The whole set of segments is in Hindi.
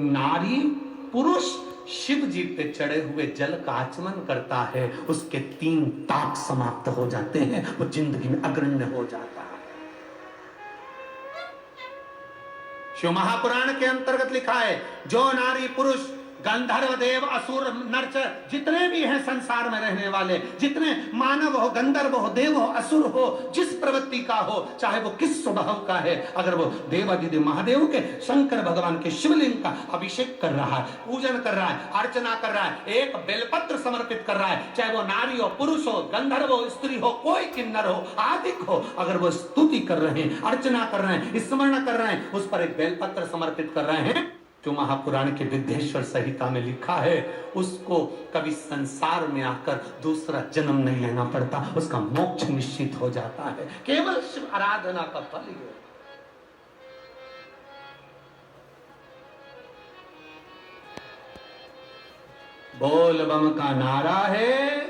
नारी पुरुष शिव जी पे चढ़े हुए जल का आचमन करता है, उसके 3 ताप समाप्त हो जाते हैं, वो जिंदगी में अग्रण्य हो जाता है। शिव महापुराण के अंतर्गत लिखा है, जो नारी पुरुष गंधर्व देव असुर नरच जितने भी हैं संसार में रहने वाले, जितने मानव हो, गंधर्व हो, देव हो, असुर हो, जिस प्रवृत्ति का हो, चाहे वो किस स्वभाव का है, अगर वो देवादिदेव महादेव के शंकर भगवान के शिवलिंग का अभिषेक कर रहा है, पूजन कर रहा है, अर्चना कर रहा है, एक बेलपत्र समर्पित कर रहा है, चाहे वो नारी हो, पुरुष हो, गंधर्व हो, स्त्री हो, कोई किन्नर हो, आदिक हो, अगर वो स्तुति कर रहे हैं, अर्चना कर रहे हैं, स्मरण कर रहे हैं, उस पर एक बेलपत्र समर्पित कर रहे हैं, जो महापुराण के विद्येश्वर संहिता में लिखा है, उसको कभी संसार में आकर दूसरा जन्म नहीं लेना पड़ता, उसका मोक्ष निश्चित हो जाता है। केवल शिव आराधना का फल ही है। बोल बम का नारा है,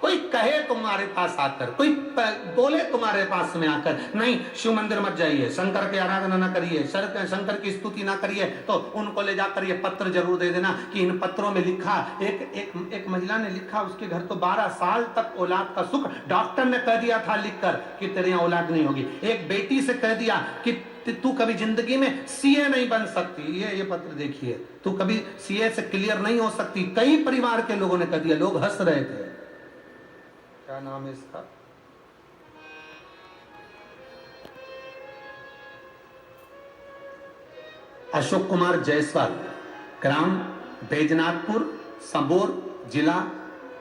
कोई कहे तुम्हारे पास आकर, कोई बोले तुम्हारे पास में आकर, नहीं शिव मंदिर मत जाइए, शंकर की आराधना ना करिए, शंकर की स्तुति ना करिए, तो उनको ले जाकर ये पत्र जरूर दे देना कि इन पत्रों में लिखा, एक महिला ने लिखा, उसके घर तो 12 साल तक औलाद का सुख, डॉक्टर ने कह दिया था लिखकर कि तेरे यहाँ औलाद नहीं होगी। एक बेटी से कह दिया कि तू कभी जिंदगी में सीए नहीं बन सकती, ये पत्र देखिए, तू कभी सीए से क्लियर नहीं हो सकती। कई परिवार के लोगों ने कह दिया, लोग हंस रहे थे। क्या नाम है इसका? अशोक कुमार जायसवाल, ग्राम बैजनाथपुर, संबोर, जिला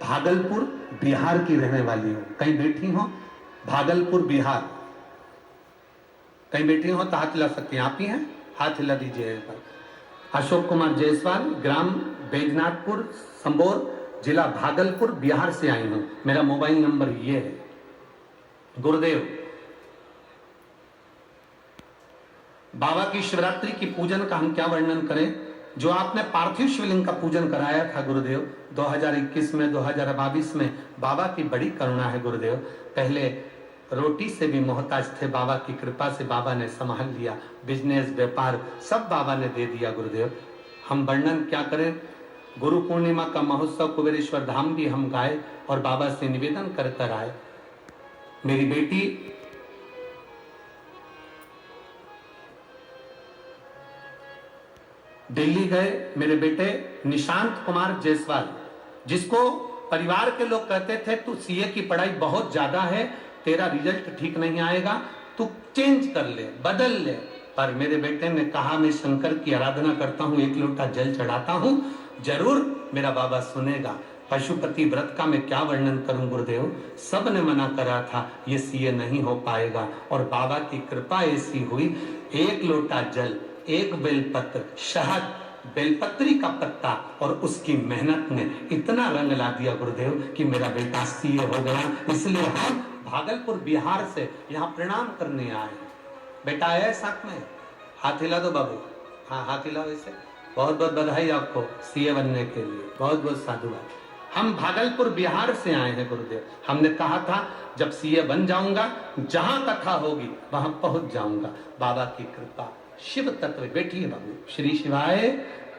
भागलपुर, बिहार की रहने वाली हो। कहीं बैठी हो? भागलपुर बिहार। कहीं बैठी हो तो हाथ हिला सकती हैं। आप ही हैं? हाथ हिला दीजिए। अशोक कुमार जायसवाल, ग्राम बैजनाथपुर, संबोर, जिला भागलपुर, बिहार से आई हूं। मेरा मोबाइल नंबर ये है। गुरुदेव, बाबा की शिवरात्रि की पूजन का हम क्या वर्णन करें? जो आपने पार्थिव शिवलिंग का पूजन कराया था गुरुदेव 2021 में, 2022 में, बाबा की बड़ी करुणा है गुरुदेव। पहले रोटी से भी मोहताज थे, बाबा की कृपा से बाबा ने संभाल लिया, बिजनेस व्यापार सब बाबा ने दे दिया गुरुदेव। हम वर्णन क्या करें? गुरु पूर्णिमा का महोत्सव कुबेरेश्वर धाम भी हम गाए और बाबा से निवेदन कर कर आए। मेरी बेटी दिल्ली गए, मेरे बेटे निशांत कुमार जायसवाल, जिसको परिवार के लोग कहते थे तू सीए की पढ़ाई बहुत ज्यादा है, तेरा रिजल्ट ठीक नहीं आएगा, तू चेंज कर ले, बदल ले। पर मेरे बेटे ने कहा मैं शंकर की आराधना करता हूं, 1 लोटा जल चढ़ाता हूं, जरूर मेरा बाबा सुनेगा। पशुपति व्रत का मैं क्या वर्णन करूं गुरुदेव, सब ने मना करा था ये सीए नहीं हो पाएगा, और बाबा की कृपा ऐसी हुई, 1 लोटा जल, 1 बेलपत्र, शहद, बेलपत्री का पत्ता और उसकी मेहनत ने इतना रंग ला दिया गुरुदेव कि मेरा बेटा सीए हो गया। इसलिए हम भागलपुर बिहार से यहाँ प्रणाम करने आए हैं। बेटा आया है साथ में? हाथ हिला दो बाबू। हाँ, हाथ हिलाओ इसे। बहुत बहुत बधाई आपको सीए बनने के लिए, बहुत बहुत साधुवाद। हम भागलपुर बिहार से आए हैं गुरुदेव। हमने कहा था जब सीए बन जाऊंगा, जहां कथा होगी वहां पहुंच जाऊंगा। बाबा की कृपा, शिव तत्व, बैठिए बाबू। श्री शिवाय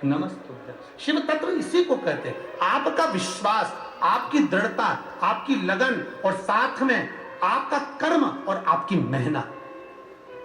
नमस्तुभ्यं। शिव तत्व इसी को कहते हैं, आपका विश्वास, आपकी दृढ़ता, आपकी लगन और साथ में आपका कर्म और आपकी मेहनत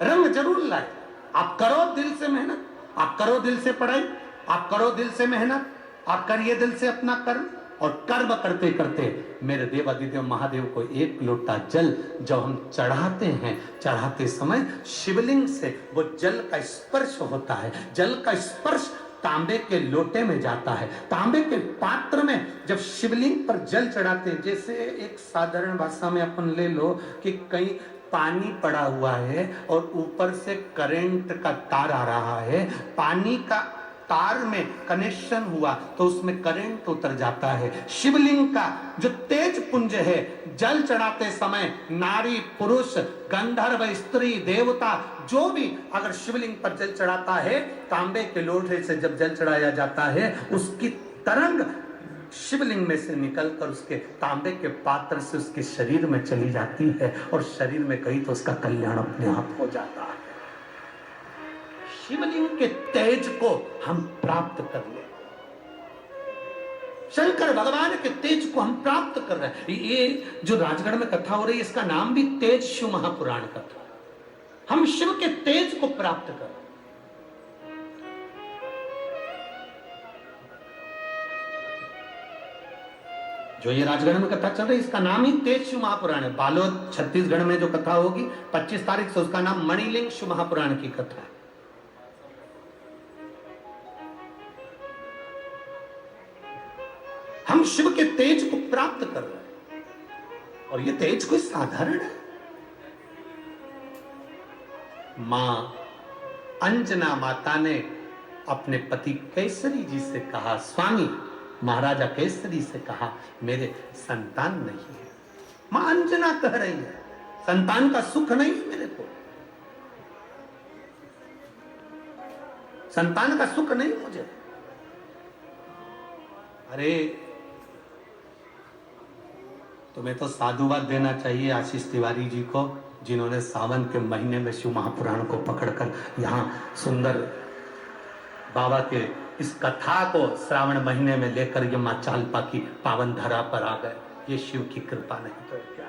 रंग जरूर लाए। आप करो दिल से मेहनत, आप करो दिल से पढ़ाई, आप करो दिल से मेहनत, आप करिए दिल से अपना कर्म, और कर्म करते करते मेरे देवादिदेव महादेव को 1 लोटा जल जब हम चढ़ाते हैं, चढ़ाते समय शिवलिंग से वो जल का स्पर्श होता है। जल का स्पर्श तांबे के लोटे में जाता है, तांबे के पात्र में जब शिवलिंग पर जल चढ़ाते हैं, जैसे एक साधारण भाषा में अपन ले लो कि कहीं पानी पड़ा हुआ है और ऊपर से करंट का तार आ रहा है, पानी का तार में कनेक्शन हुआ तो उसमें करंट उतर जाता है। शिवलिंग का जो तेज पुंज है, जल चढ़ाते समय नारी पुरुष गंधर्व स्त्री देवता जो भी अगर शिवलिंग पर जल चढ़ाता है, तांबे के लोटे से जब जल चढ़ाया जाता है, उसकी तरंग शिवलिंग में से निकलकर उसके तांबे के पात्र से उसके शरीर में चली जाती है और शरीर में गई तो उसका कल्याण अपने आप हो जाता है। शिवलिंग के तेज को हम प्राप्त कर ले। शंकर भगवान के तेज को हम प्राप्त कर रहे हैं। ये जो राजगढ़ में कथा हो रही है, इसका नाम भी तेज शिव महापुराण कथा। हम शिव के तेज को प्राप्त कर रहे हैं। जो ये राजगढ़ में कथा चल रही है, इसका नाम ही तेज शिव महापुराण है। बालोद छत्तीसगढ़ में जो कथा होगी 25 तारीख से, उसका नाम मणिलिंग शिव महापुराण की कथा है। हम शिव के तेज को प्राप्त कर रहे हैं और ये तेज कोई साधारण है। मां अंजना माता ने अपने पति केसरी जी से कहा, स्वामी महाराजा केसरी से कहा, मेरे संतान नहीं है। मां अंजना कह रही है, संतान का सुख नहीं मेरे को, संतान का सुख नहीं मुझे। अरे तुम्हें तो साधुवाद देना चाहिए आशीष तिवारी जी को, जिन्होंने सावन के महीने में शिव महापुराण को पकड़कर यहाँ सुंदर बाबा के इस कथा को श्रावण महीने में लेकर ये मां चालपा की पावन धरा पर आ गए। ये शिव की कृपा नहीं तो क्या।